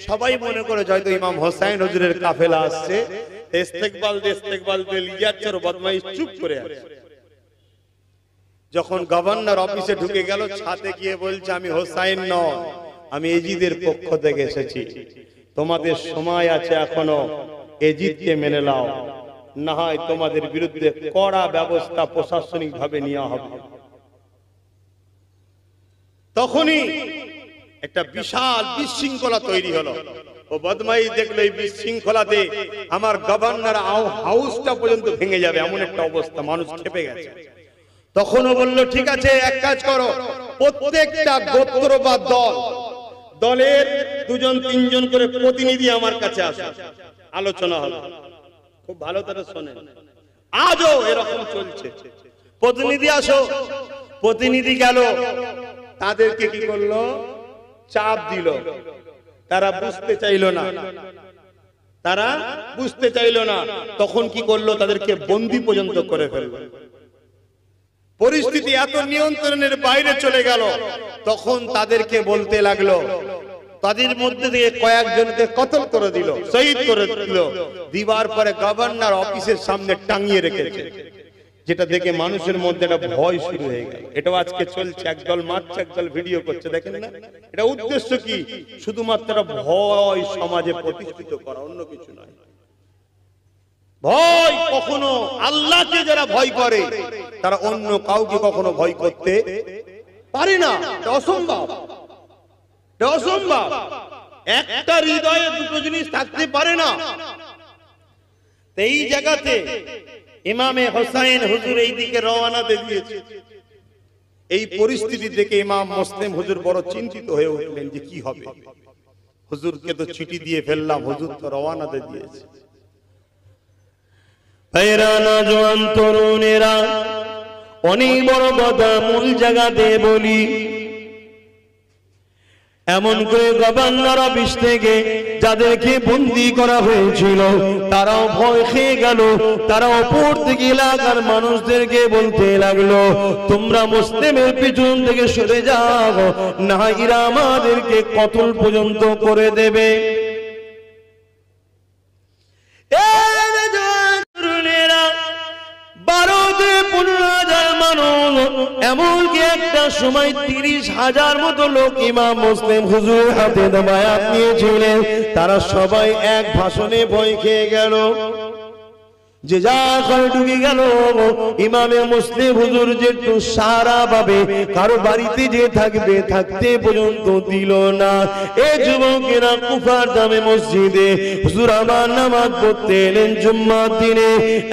সবাই মনে করে হয়তো ইমাম হোসেন হুজুরের কাফেলা আসছে, ইস্তেকবাল দিয়ে লিয়াচ্ছে, আর বদমাইশ চুপ করে আছে। যখন গভর্নর অফিসে ঢুকে গেল, ছাদে গিয়ে বলছে আমি হোসেন নয়, আমি এজিদের পক্ষ থেকে এসেছি, তোমাদের সময় আছে এখনো, এজিদকে মেনে নাও, না হয় তোমাদের বিরুদ্ধে কড়া ব্যবস্থা প্রশাসনিক ভাবে নেওয়া হবে। তখনই একটা বিশাল বিশৃঙ্খলা তৈরি হলো। ও বদমাইশ দেখলো এই বিশৃঙ্খলাতে আমার গভর্নর হাউসটা পর্যন্ত ভেঙে যাবে, এমন একটা অবস্থা, মানুষ খেপে গেছে। তখনও বললো ঠিক আছে, এক কাজ করো, প্রত্যেকটা গোত্র বা দলের 2-3 করে প্রতিনিধি আমার কাছে আসে, আলোচনা হবে। খুব ভালো করে শোনেন, আজও এরকম চলছে। প্রতিনিধি আসো, প্রতিনিধি গেল, তাদেরকে কি করলো, চাপ দিল। তারা বুঝতে চাইলো না, তখন কি করলো, তাদেরকে বন্দী পর্যন্ত করে ফেললো। পরিস্থিতি এত নিয়ন্ত্রণের বাইরে চলে গেল, তখন তাদেরকে বলতে লাগলো, তাদের মধ্যে থেকে কয়েকজনকে কতল করে দিল, শহীদ করে দিল। দিবার পরে গভর্নর অফিসের সামনে টাঙিয়ে রেখেছে যেটা দেখে মানুষের মধ্যে একটা ভয় শুরু হয়ে গেল। এটাও আজকে চলছে, একদল মারছে, একদল ভিডিও করছে, দেখেন না? এটা উদ্দেশ্য কি? শুধুমাত্র ভয় সমাজে প্রতিষ্ঠিত করা, অন্য কিছু নয়। ভয় কখনো, আল্লাহকে যারা ভয় করে তারা অন্য কাউকে কখনো ভয় করতে পারে না। এটা অসম্ভব, এটা অসম্ভব। একটা হৃদয়ে দুটো জিনিস থাকতে পারে না। এই জায়গাতে ইমামে হোসাইন হুজুর এই দিকে রওনা দিয়েছে। এই পরিস্থিতি দেখে ইমাম মুসলিম হুজুর বড় চিন্তিত হয়ে উঠলেন যে কি হবে। হুজুরকে তো চিঠি দিয়ে ফেললাম, হুজুর তো রওনা দিয়েছে। ভাইরা, নওজোয়ান তরুণেরা, অনেক বড় কথা মূল জায়গাতে বলি। এমন করে গভর্নর অফিস থেকে যাদেরকে বন্দী করা হয়েছিল তারাও ভয় খেয়ে গেল। তারা ওপর থেকে এলাকার মানুষদেরকে বলতে লাগলো, তোমরা মুসলিমের পিছন থেকে সরে যাও, না এরা আমাদেরকে কতল পর্যন্ত করে দেবে। এমনকি একটা সময় 30,000 মতো লোক ইমাম মুসলিম হুজুর হাতে বায়াত নিয়েছিলেন। তারা সবাই এক ভাষণে ভয় খেয়ে গেল, যে যা করে ঢুকে গেল। ইমামে মুসলিম হুজুর যেটু সারা পাবে কারো বাড়িতে যে থাকবে থাকতে পর্যন্ত দিল না। এই যুবকেরা কুফার জামে মসজিদে হুজুর আমার নামাজ পড়তে এলেন জুম্মার দিনে।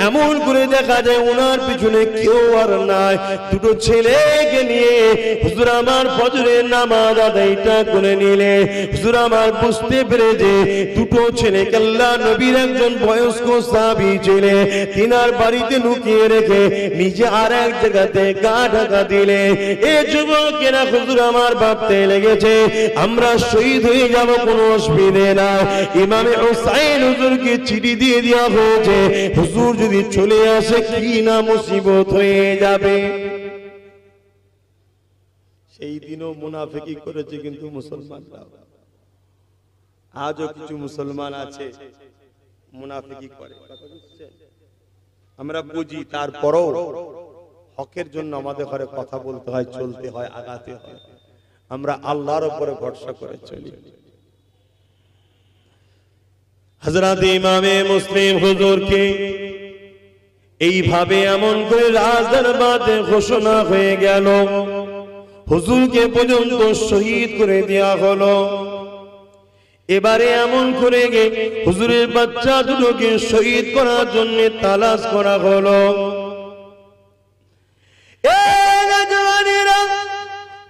এমন করে দেখা যায় ওনার পিছনে কেউ আর নাই। দুটো ছেলেকে নিয়ে হুজুর আমার ফজরের নামাজ আদায়টা করে নিলে। হুজুর আমার বুঝতে পেরে যে দুটো ছেলেকে আল্লাহ নবীর একজন বয়স্ক সাহাবী ছিলেন, তিনার বাড়িতে লুকিয়ে রেখে নিজে আর এক জায়গাতে গা ঢাকা দিলে। এ যুবকেরা হুজুর আমার ভাবতে লেগেছে আমরা শহীদ হয়ে যাব, কোনো অসুবিধে না। ইমামে হোসাইন হুজুরকে চিঠি দিয়ে দেওয়া হয়েছে, হুজুর যদি চলে আসে কি না মুসিবত হয়ে যাবে। সেই দিনও মুনাফিকি করেছে কিন্তু মুসলমানরা। আজও কিছু মুসলমান আছে মুনাফিকি করে, আমরা বুঝি। তারপরও হকের জন্য আমাদের ঘরে কথা বলতে হয়, চলতে হয়, আগাতে হয়। আমরা আল্লাহর উপরে ভরসা করে চলি। হযরত ইমামে মুসলিম হুজুরকে এইভাবে এমন করে রাজদরবারে ঘোষণা হয়ে গেল, হুজুরকে পর্যন্ত শহীদ করে দেওয়া হলো। এবারে এমন করে হুজুরের বাচ্চা দুটোকে শহীদ করার জন্য তালাশ করা হলো।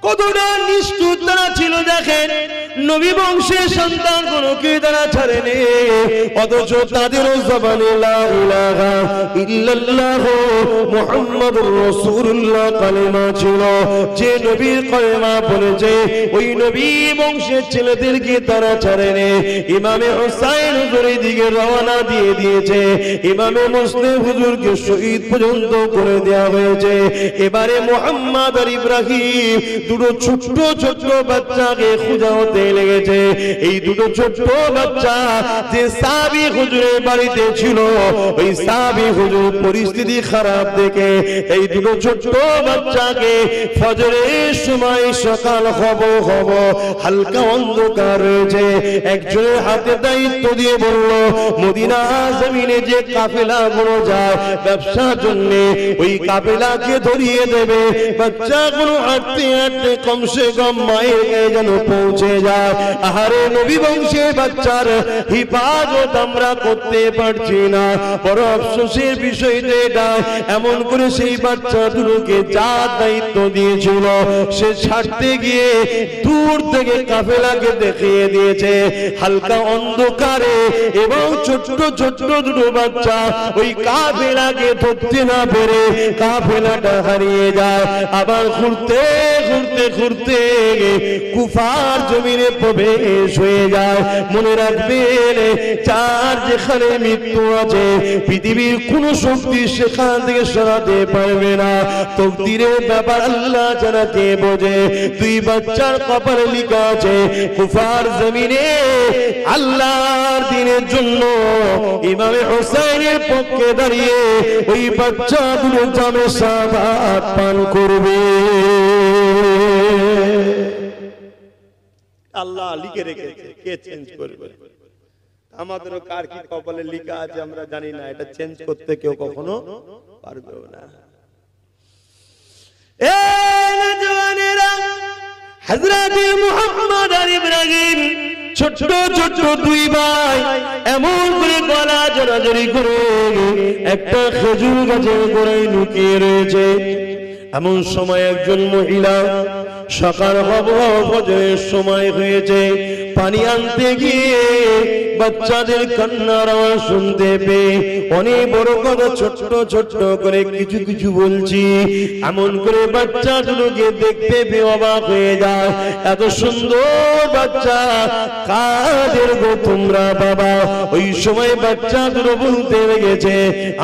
কতটা নিষ্ঠুর তারা ছিল দেখেন। নবী বংশের সন্তান কোনকে তারা ছাড়েনি, অথচ তাদেরও জবানে লা ইলাহা ইল্লাল্লাহ মুহাম্মাদুর রাসূলুল্লাহ কালেমা ছিল। যে নবীর কালেমা বলেছে ওই নবী বংশের ছেলেদেরকে তারা ছাড়েনি। ইমামে হোসাইন হুজুরের দিকে রওনা দিয়ে দিয়েছে। ইমামে মুসলিম হুজুরকে শহীদ পর্যন্ত করে দেওয়া হয়েছে। এবারে মুহাম্মদ আর ইব্রাহিম দুটো ছোট্ট ছোট্ট বাচ্চাকে খোঁজা হতে লেগেছে। এই দুটো ছোট্ট বাচ্চা যে সাহাবী হুজুরের বাড়িতে ছিল, ওই সাহাবী হুজুর পরিস্থিতি খারাপ দেখে এই দুটো ছোট্ট বাচ্চাকে ফজরের সময় সকাল হব হালকা অন্ধকার রয়েছে, একজনের হাতে দায়িত্ব দিয়ে বলল মদিনা জমিনে যে কাফেলা গুলো যায় ব্যবসার জন্য ওই কাফেলাকে ধরিয়ে দেবে। বাচ্চাগুলো হাঁটতে হাঁটতে কমসে কম মায়ের গায়ে যেন পৌঁছে যায়। আহারে নবী বংশের বাচ্চার হিফাজত আমরা করতে পারছি না, বড় আফসোসের বিষয় এটা। এমন করে সেই বাচ্চা দুটোকে যা দায়িত্ব দিয়েছিল সে ছাড়তে গিয়ে দূর থেকে কাফেলাকে দেখিয়ে দিয়েছে হালকা অন্ধকারে, এবং ছোট্ট ছোট্ট দুটো বাচ্চা ওই কাফেলাকে ধরতে না পেরে কাফেলাটা হারিয়ে যায়। আবার ঘুরতে ঘুরতে ঘুরতে কুফার জমিনে প্রবেশ হয়ে যায়। মনে রাখবেন, যার যেখানে মৃত্যু আছে পৃথিবীর কোন শক্তি সেখান থেকে সরাতে পারবে না। তকদিরের ব্যাপার আল্লাহ ছাড়া কে বোঝে? দুই বাচ্চার কপালে লেখা আছে কুফার জমিনে আল্লাহর দ্বীনের জন্য ইমামে হোসেনের পক্ষে দাঁড়িয়ে ওই বাচ্চাগুলো জামে শাহাদাত পান করবে। আল্লাহ লিখে রেখেছে, কে চেঞ্জ করবে? আমাদেরও কার কি কপালে লেখা আছে আমরা জানি না, এটা চেঞ্জ করতে কেউ কখনো পারবেও না। হযরত মুহাম্মদ আর ইব্রাহিম ছোট ছোট দুই ভাই এমন করে গলা জড়াজড়ি করে একটা খেজুর গাছের গোড়ায় লুকিয়ে রয়েছে। এমন সময় একজন মহিলা, সকাল ফজরের সময় হয়েছে, পানি আনতে গিয়ে বাচ্চাদের কান্নার আওয়াজ শুনতে পেয়ে অনেক বড় কথা ছোট্ট ছোট্ট করে কিছু কিছু বলছি, এমন করে বাচ্চাগুলোকে দেখতে পেয়ে অবাক হয়ে যায়। এত সুন্দর বাচ্চা কাদের গো তোমরা বাবা? ওই সময় বাচ্চাগুলো বলতে লেগেছে,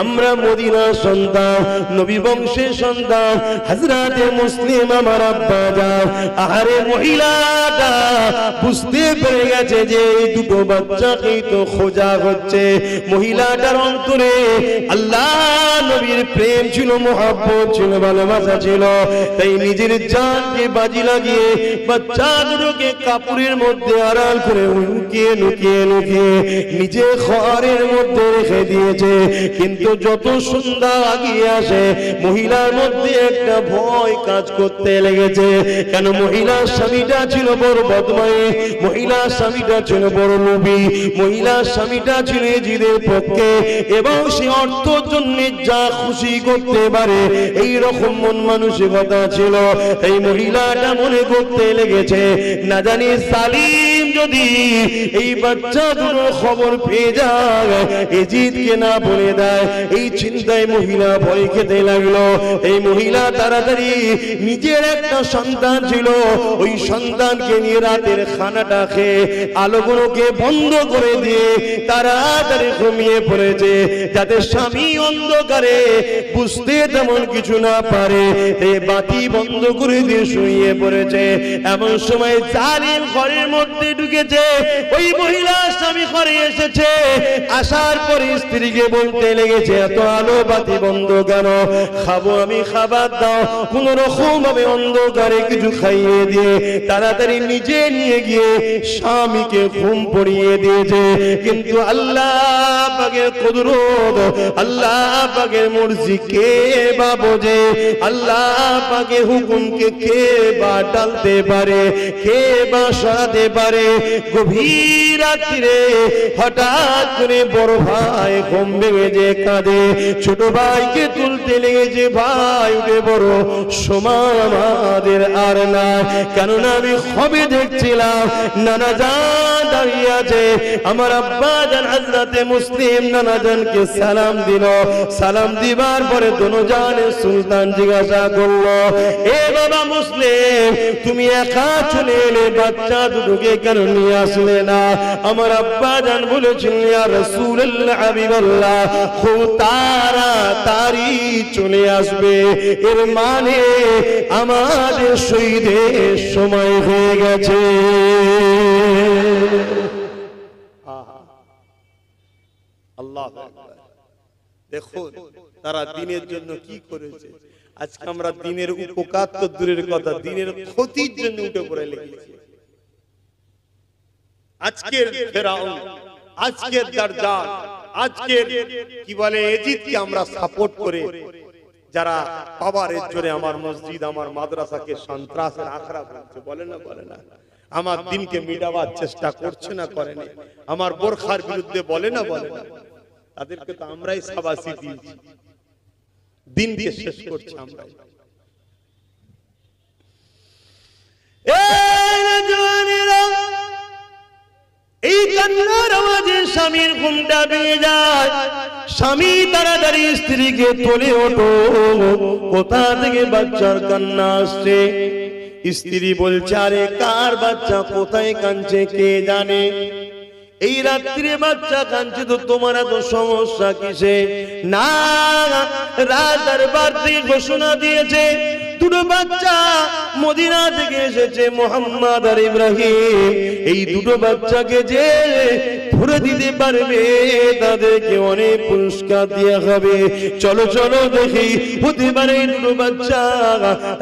আমরা মদিনার সন্তান, নবী বংশের সন্তান, হযরতে মুসলিম আমার আব্বা যান। আরে মহিলাটা বুঝতে পেরে গেছে যে এই দুটো বাচ্চাকেই তো খোঁজা হচ্ছে। মহিলাটার অন্তরে আল্লাহ নবীর প্রেম ছিল, মহব্বত ছিল, ভালোবাসা ছিল। তাই নিজের জানকে বাজি লাগিয়ে বাচ্চাগুলোকে কাপড়ের মধ্যে আড়াল করে লুকিয়ে লুকিয়ে লুকিয়ে নিজে ঘরের মধ্যে রেখে দিয়েছে। কিন্তু যত সন্ধ্যা আগিয়ে আসে মহিলার মধ্যে একটা ভয় কাজ করতে লেগেছে। কেন? মহিলার স্বামীটা ছিল বড় বদমাই, মহিলার স্বামীটা ছিল বড় লোভী, মহিলার স্বামীটা ছিল জিদের পক্ষে এবং সে অর্থের জন্য যা খুশি করতে পারে এই রকম মন মানসিকতা ছিল। এই মহিলাটা মনে করতে লেগেছে, না জানি সালিম যদি এই বাচ্চাগুলোর খবর পেয়ে যায়, এজিদকে না বলে দেয়, এই চিন্তায় মহিলা ভয় খেতে লাগলো। এই মহিলা তাড়াতাড়ি নিজের একটা সন্তান ছিল, ওই সন্তানকে নিয়ে রাতের খানাটা খেয়ে আলোগুলোকে বন্ধ করে দিয়ে তাড়াতাড়ি ঘুমিয়ে পড়েছে, যাতে স্বামী অন্ধকারে বুঝতে তেমন কিছু না পারে। এই বাতি বন্ধ করে দিয়ে শুয়ে পড়েছে। এমন সময় জালিম ঘরের মধ্যে ঢুকেছে। ওই মহিলা স্বামী ঘরে এসেছে, আসার পরে স্ত্রীকে বলতে লেগেছে, এত আলো বাতি বন্ধ কেন? খাবো আমি, খাবার দাও। কোন রকম ভাবে অন্ধকারে কিছু খাইয়ে দিয়ে তাড়াতাড়ি নিজে নিয়ে গিয়ে স্বামীকে ঘুম পড়িয়ে দিয়েছে। কিন্তু আল্লাহ পাকের কুদরত, আল্লাহ পাকের মর্জি কে বা বোঝে? আল্লাহ পাকের হুকুমকে কে বা টালতে পারে, কে বা সরাতে পারে? গভীর রাত্রিরে হঠাৎ করে বড় ভাই ঘুম ভেঙে যে কাঁদে, ছোট ভাইকে তুলতে লেগেছে, ভাই উঠে বড় সময় আমাদের আর না। কেননা আমি খবরে দেখছিলাম নানা জান দাঁড়িয়ে আছে, আমার আব্বা জান হযরতে মুসলিম নানা জানকে সালাম দিল। সালাম দিবার পরে দোনো জানের সুলতান জিজ্ঞাসা করলো, এ বাবা মুসলিম, তুমি একা চলে এলে, বাচ্চা দুটোকে কেন নিয়ে আসলে না? আমার আব্বা জান বলেছেন, ইয়া রাসূলুল্লাহ, হাবিবাল্লাহ, খুব তাড়াতাড়ি চলে আসবে, এর মানে আমাদের শহীদের সময় হয়ে গেছে। আল্লাহ দেখুন তারা দিনের জন্য কি করেছে। আজকে আমরা দিনের উপকার তো দূরের কথা, দিনের ক্ষতির জন্য উঠে পড়ে লেগেছি। আজকের ফেরাউন, আজকের দাজ্জাল, আজকের কি বলে এজিদকে আমরা সাপোর্ট করে যারা পাওয়ারের জোরে আমার মসজিদ, আমার মাদ্রাসাকে সন্ত্রাসের আখড়া বলছে, বলে না বলে না? আমার দিনকে মিটাবার চেষ্টা করছে না করেনি? আমার বোরখার বিরুদ্ধে বলে না বলে না? তাদেরকে তো আমরাই শাবাশি দিয়েছি, দিনকে শেষ করছি আমরা। এই কান্নার আওয়াজে স্বামীর ঘুমটা ভেঙে যায়। স্বামী তাড়াতাড়ি স্ত্রীকে তোলে, ওঠো, কোথা থেকে বাচ্চার কান্না আসছে? স্ত্রী বলছে আরে কার বাচ্চা কোথায় কাঁদছে কে জানে, এই রাত্রে বাচ্চা কাঁদছে তো তোমার এত সমস্যা কিসে? না, রাত দরবার থেকে ঘোষণা দিয়েছে দুটো বাচ্চা মদিনা থেকে এসেছে, মোহাম্মদ আর ইব্রাহিম, এই দুটো বাচ্চাকে যে ধরে দিতে পারবে তাদেরকে অনেক পুরস্কার দেওয়া হবে। চলো চলো দেখি হতে পারে এই দুটো বাচ্চা,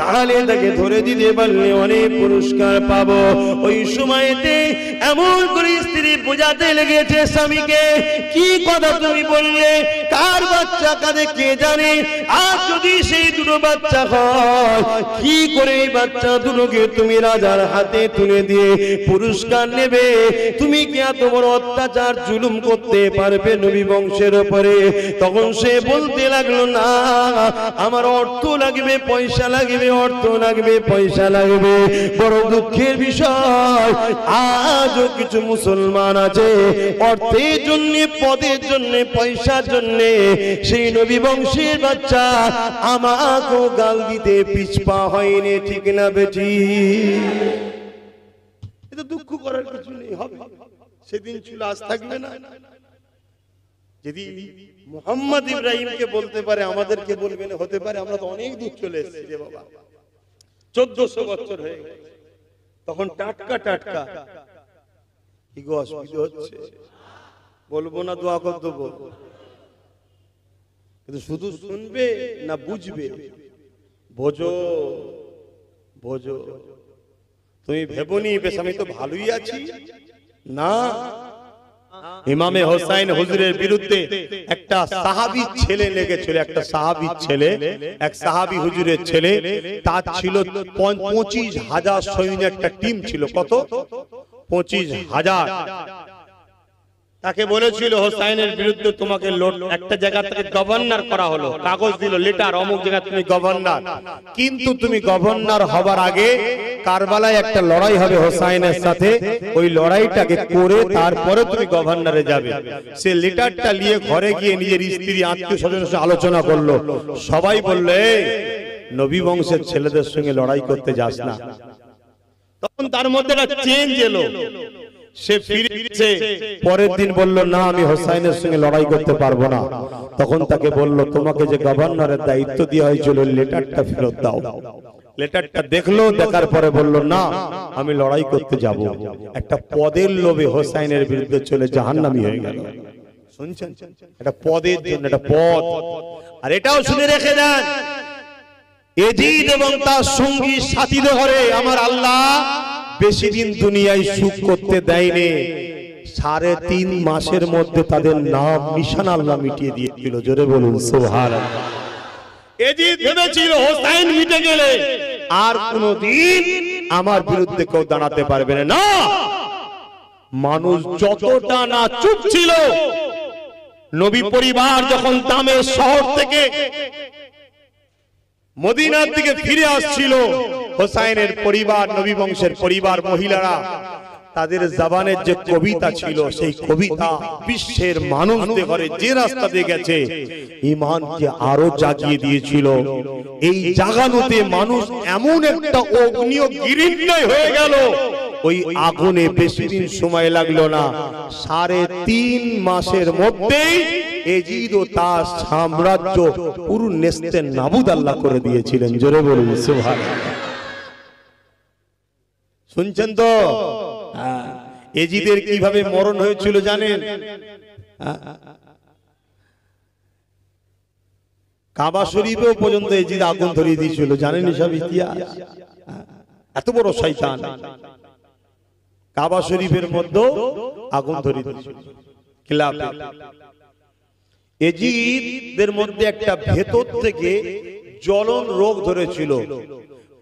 তাহলে তাকে ধরে দিতে পারলে অনেক পুরস্কার পাবো। ওই সময়তে এমন করে স্ত্রী বোঝাতে লেগেছে স্বামীকে, কি কথা তুমি বললে, কার বাচ্চা কাঁদে কে জানে, আর যদি সেই দুটো বাচ্চা হয় কি করে এই বাচ্চা দুটোকে তুমি রাজার হাতে তুলে দিয়ে পুরস্কার নেবে? তুমি কি এত বড় অত্যাচার জুলুম করতে পারবে নবী বংশের উপরে? তখন সে বলতে লাগলো না, আমার অর্থ লাগবে, পয়সা লাগবে, অর্থ লাগবে, পয়সা লাগবে। বড় দুঃখের বিষয়, আজও কিছু মুসলমান আছে অর্থের জন্য, পদের জন্য, পয়সার জন্য সেই নবী বংশের বাচ্চা আমাকেও গাল দিতে পিছপা হয়নি, ঠিক না বেটি? এটা দুঃখ করার কিছু নেই, হবে সেদিন ছিল আজ থাকবে না। যদি মোহাম্মদ ইব্রাহিমকে বলতে পারে আমাদেরকে বলবে না, হতে পারে আমরা তো অনেক দূর চলে এসেছি রে বাবা, 1400 বছর হয়ে গেছে, তখন টাটকা টাটকা। কি গো অসুবিধা হচ্ছে? বলবো না দোয়া করে দেবো, কিন্তু শুধু শুনবে না বুঝবে? বোঝো বোঝো, তুমি ভেবনি বেশ আমি তো ভালোই আছি না। ইমামে হোসাইন হুজুরের বিরুদ্ধে একটা সাহাবী ছেলে লেগেছিল, একটা সাহাবী ছেলে, এক সাহাবী হুজুরের ছেলে, তার ছিল 25,000 সৈন্য, একটা টিম ছিল। কত? 25,000। তাকে বলেছিল হোসাইনের বিরুদ্ধে তোমাকে একটা জায়গা থেকে গভর্নর করা হলো, কাগজ দিল, লেটার, অমুক জায়গা তুমি গভর্নর, কিন্তু তুমি গভর্নর হবার আগে কারবালায় একটা লড়াই হবে হোসাইনের সাথে, ওই লড়াইটাকে করে তারপরে তুমি গভর্নরে যাবে। সে লেটারটা নিয়ে ঘরে গিয়ে নিজের স্ত্রী আত্মীয় স্বজনের সাথে আলোচনা করলো, সবাই বললে নবী বংশের ছেলেদের সঙ্গে লড়াই করতে যাস না। তখন তার মধ্যে একটা চেঞ্জ এলো, সে ফিরেছে, পরের দিন বলল না আমি হোসাইনের সঙ্গে লড়াই করতে পারবো না। তখন তাকে বলল তোমাকে যে গভর্নরের দায়িত্ব দেওয়া হয়েছিল লেটারটা ফেরত দাও। লেটারটা দেখলো, দেখার পরে বলল না আমি লড়াই করতে যাব। একটা পদের লোভে হোসাইনের বিরুদ্ধে চলে জাহান্নামী হয়ে গেল। শুনছেন? এটা পদের জন্য, এটা পদ। আর এটাও শুনে রেখে দেন, এজিদ এবং তার সঙ্গী সাথীদের ঘরে আমার আল্লাহ বেশি দিন দুনিয়ায় সুখ করতে দেয়নি, 3.5 মাসের মধ্যে তাদের নাম নিশানা আল্লাহ মিটিয়ে দিয়েছিল। জোরে বলুন সুবহানাল্লাহ। এজিদ ভেবেছিল হোসাইন মিটে গেলে আর কোনদিন আমার বিরুদ্ধে কেউ দাঁড়াতে পারবে না। মানুষ যতটা না চুপ ছিল, নবী পরিবার যখন দামের শহর থেকে মদিনার দিকে ফিরে আসছিল, হোসাইনের পরিবার, নবী বংশের পরিবার, মহিলারা, তাদের জবানের যে কবিতা ছিল, সেই কবিতা বিশ্বের মানুষদের ঘরে যে রাস্তা দিয়ে গেছে ঈমানকে আরো জাগিয়ে দিয়েছিল। এই জাগানোতে মানুষ এমন একটা অগ্নিও গিরিন্নয় হয়ে গেল, ওই আগুনে বেশি দিন সময় লাগলো না, 3.5 মাসের মধ্যেই এজিদ ও তার সাম্রাজ্য পুরো নেস্তে নাবুদ আল্লাহ করে দিয়েছিলেন। জোরে বলুন সুবহানাল্লাহ। শুনছেন তো? এজিদের কিভাবে মরণ হয়েছিল জানেন? কাবা শরীফেও পর্যন্ত এজিদ আগুন ধরিয়ে দিয়েছিল, জানেন এসব ইতিহাস? এত বড় শয়তান, কাবা শরীফের মধ্যে আগুন ধরিয়ে দিয়েছিল। এজিদের মধ্যে একটা ভেতর থেকে জ্বলন রোগ ধরেছিল,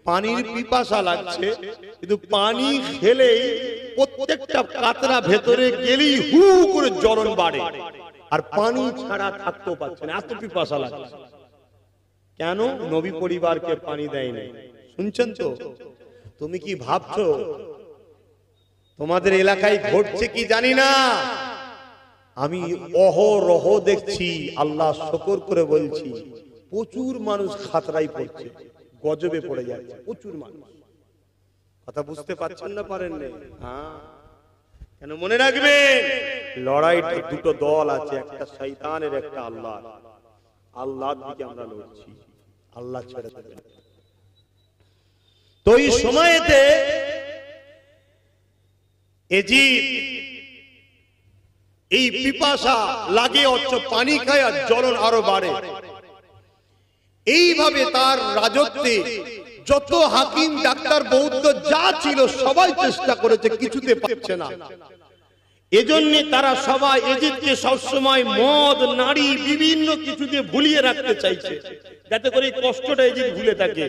পানির পিপাসা লাগছে, কিন্তু পানি খেলেই প্রত্যেকটা কাতরা ভেতরে গেলেই হু করে জ্বলন বাড়ে, আর পানি ছাড়া থাকতেও পারছে না, এত পিপাসা লাগছে। কেন? নবী পরিবারকে পানি দেয়নি। শুনছেন তো? তুমি কি ভাবছো তোমাদের এলাকায় ঘটছে কি জানি না, আমি অহরহ দেখছি, আল্লাহ শুকর করে বলছি, প্রচুর মানুষ খাতরাই পড়ছে, গজবে পড়ে যাচ্ছে প্রচুর মানুষ। কথা বুঝতে পারছেন না পারেন না? হ্যাঁ, কেন মনে রাখবেন লড়াইটা দুটো দল আছে, একটা শয়তানের, একটা আল্লাহ। আল্লাহর দিকে আমরা লড়ছি, আল্লাহ ছেড়ে দেবেন। তো এই সময়েতে এজিদ এই পিপাসা লাগে, অথচ পানি খায় আর জ্বলন আরো বাড়ে। এইভাবে তার রাজত্বে যত হাকিম, ডাক্তার, বৌদ্ধ যা ছিল সবাই চেষ্টা করেছে, কিছুতে পারছে না। এজন্য তারা সবাই এজিদকে সবসময় মদ, নারী, বিভিন্ন কিছু দিয়ে ভুলিয়ে রাখতে চাইছে, যাতে করে এই কষ্টটা এজিদ ভুলে থাকে,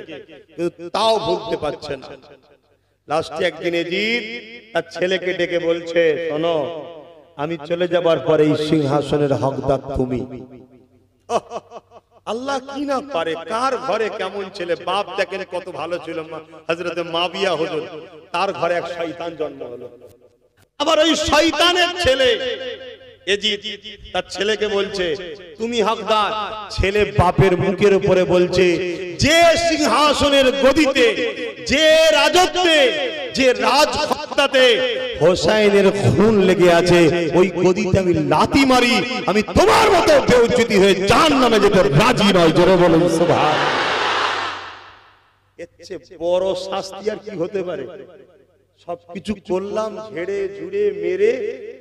কিন্তু তাও ভুলতে পারছে না। লাস্টে একদিন এজিদ তার ছেলেকে ডেকে বলছে, শোনো, আমি চলে যাবার পরে এই সিংহাসনের হকদার তুমি। আল্লাহ কি না পারে, কার ঘরে কেমন ছেলে। বাপ দেখেন কত ভালো ছিল, হযরতে মাবিয়া হুজুর, তার ঘরে এক শয়তান জন্ম হলো। আবার ওই শয়তানের ছেলে এজিদ তার ছেলেকে বলছে তুমি হকদার। ছেলে বাপের মুখের উপরে বলছে, যে সিংহাসনের গদিতে, যে রাজত্বে, যে রাজক্ষমতাতে হোসাইনের খুন লেগে আছে, ওই গদিতে আমি লাথি মারি, আমি তোমার মতো বেইজ্জতি হয়ে জাহান্নামে যেতে রাজি নই। জোরে বলুন সুবহানাল্লাহ। এর চেয়ে বড় শাস্তি আর কি হতে পারে? সবকিছু করলাম, ঝেড়ে ঝুড়ে মেরে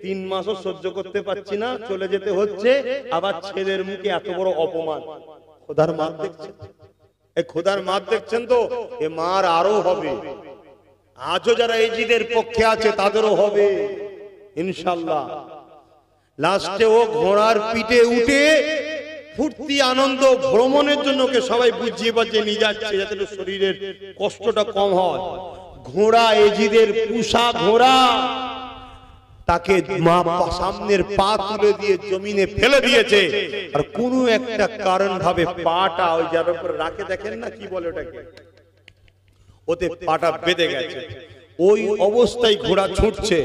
3 মাসও সহ্য করতে পারছি না, চলে যেতে হচ্ছে, আবার ছেলের মুখে এত বড় অপমান। খোদার মার দেখছেন, এই খোদার মার দেখছেন তো, এ মার আরো হবে। আজও যারা এজিদের পক্ষে আছে তাদেরও হবে ইনশাআল্লাহ। লাস্টে ও ঘোড়ার পিঠে উঠে ফুর্তি, আনন্দ, ভ্রমণের জন্য ওকে সবাই বুঝিয়ে বাজিয়ে নিয়ে যাচ্ছে, যাতে শরীরের কষ্টটা কম হয়। ঘোড়া, এজিদের পুষা ঘোড়া, তাকে সামনের পা তুলে দিয়ে জমিনে ফেলে দিয়েছে, আর কোন একটা কারণ ভাবে পাটা ওই যার উপর রাখে, দেখেন না কি বলে ওটাকে, ওতে পাটা বেঁধে গেছে। ওই অবস্থায় ঘোড়া ছুটছে,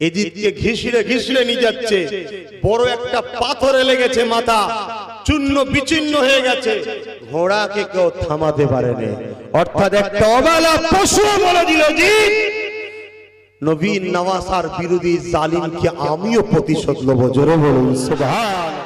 এজিদকে ঘিসড়ে ঘিসড়ে নিয়ে যাচ্ছে। বড় একটা পাথরে লেগেছে, মাথা চূর্ণ বিচূর্ণ হয়ে গেছে। ঘোড়াকে কেউ থামাতে পারেনি, অর্থাৎ একটা অবলা পশু বলে দিল, জি নবীর নওয়াসার বিরোধী জালিমকে আমিও প্রতিশোধ নেব। জোরে বলুন সুবহানাল্লাহ।